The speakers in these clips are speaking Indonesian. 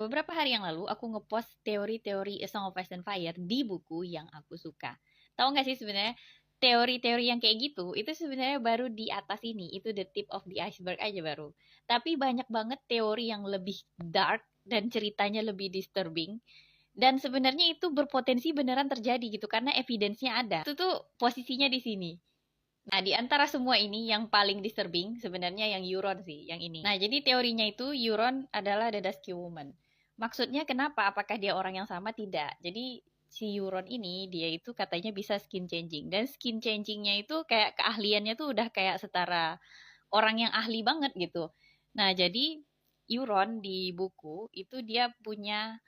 Beberapa hari yang lalu aku ngepost teori-teori A Song of Ice and Fire di buku yang aku suka. Tahu nggak sih sebenarnya teori-teori yang kayak gitu itu sebenarnya baru di atas ini, itu the tip of the iceberg aja baru. Tapi banyak banget teori yang lebih dark dan ceritanya lebih disturbing. Dan sebenarnya itu berpotensi beneran terjadi gitu karena evidence-nya ada. Itu tuh posisinya di sini. Nah, di antara semua ini yang paling disturbing sebenarnya yang Euron sih, yang ini. Nah, jadi teorinya itu Euron adalah the Dusky Woman. Maksudnya kenapa? Apakah dia orang yang sama? Tidak. Jadi si Euron ini dia itu katanya bisa skin changing dan skin changingnya itu kayak keahliannya tuh udah kayak setara orang yang ahli banget gitu. Nah, jadi Euron di buku itu dia punya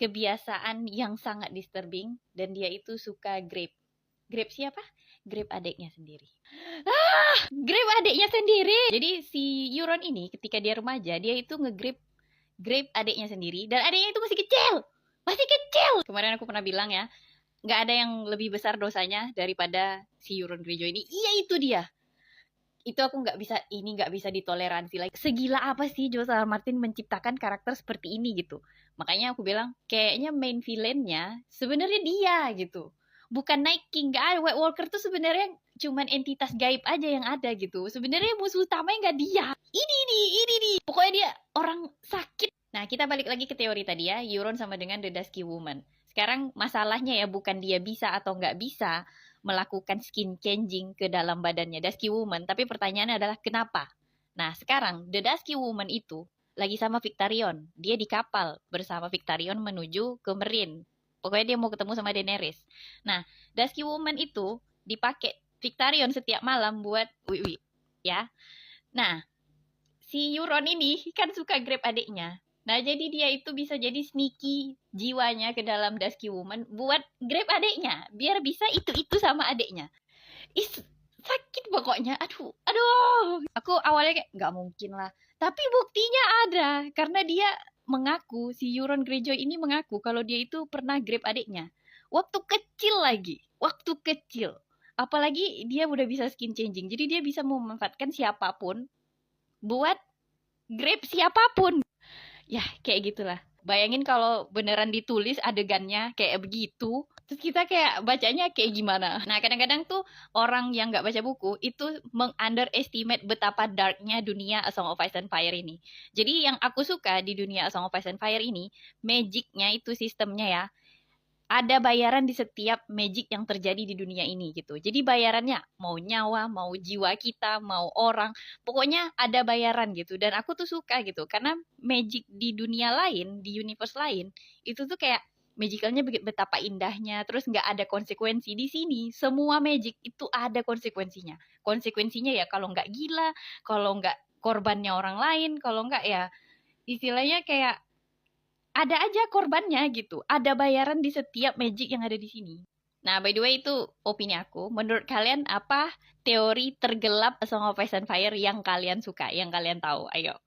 kebiasaan yang sangat disturbing dan dia itu suka grape. Grape siapa? Grape adiknya sendiri. Grape adiknya sendiri. Jadi si Euron ini ketika dia remaja, dia itu grape adiknya sendiri dan adiknya itu masih kecil. Masih kecil. Kemarin aku pernah bilang ya, nggak ada yang lebih besar dosanya daripada si Euron Greyjoy ini. Iya itu dia. Itu aku nggak bisa, ini nggak bisa ditoleransi lagi. Segila apa sih George R. R. Martin menciptakan karakter seperti ini gitu. Makanya aku bilang kayaknya main villainnya sebenarnya dia gitu. Bukan Night King, nggak ada. White Walker tuh sebenarnya cuman entitas gaib aja yang ada gitu. Sebenarnya musuh utamanya nggak dia. Ini nih. Pokoknya dia orang sakit. Nah, kita balik lagi ke teori tadi ya. Euron sama dengan The Dusky Woman. Sekarang masalahnya ya bukan dia bisa atau nggak bisa melakukan skin changing ke dalam badannya Dusky Woman, tapi pertanyaannya adalah kenapa? Nah, sekarang The Dusky Woman itu lagi sama Victarion. Dia di kapal bersama Victarion menuju ke Meereen. Pokoknya dia mau ketemu sama Daenerys. Nah, Dusky Woman itu dipakai Victarion setiap malam buat wiwi, ya. Nah, si Euron ini kan suka grab adiknya. Nah, jadi dia itu bisa jadi sneaky jiwanya ke dalam Dusky Woman buat grab adiknya. Biar bisa itu sama adiknya. Is sakit pokoknya. Aduh, aduh. Aku awalnya kayak nggak mungkin lah. Tapi buktinya ada karena dia mengaku si Euron Greyjoy ini mengaku kalau dia itu pernah grab adiknya. Waktu kecil lagi, waktu kecil. Apalagi dia udah bisa skin changing. Jadi dia bisa memanfaatkan siapapun buat grab siapapun. Ya, kayak gitulah. Bayangin kalau beneran ditulis adegannya kayak begitu, terus kita kayak bacanya kayak gimana. Nah, kadang-kadang tuh orang yang nggak baca buku itu meng-underestimate betapa darknya dunia A Song of Ice and Fire ini. Jadi yang aku suka di dunia A Song of Ice and Fire ini, magicnya itu sistemnya ya, ada bayaran di setiap magic yang terjadi di dunia ini gitu. Jadi bayarannya mau nyawa, mau jiwa kita, mau orang, pokoknya ada bayaran gitu. Dan aku tuh suka gitu karena magic di dunia lain, di universe lain, itu tuh kayak magicalnya betapa indahnya, terus nggak ada konsekuensi. Di sini semua magic itu ada konsekuensinya. Konsekuensinya ya kalau nggak gila, kalau nggak korbannya orang lain, kalau nggak ya istilahnya kayak ada aja korbannya gitu. Ada bayaran di setiap magic yang ada di sini. Nah, by the way itu opini aku. Menurut kalian apa teori tergelap A Song of Ice and Fire yang kalian suka, yang kalian tahu? Ayo.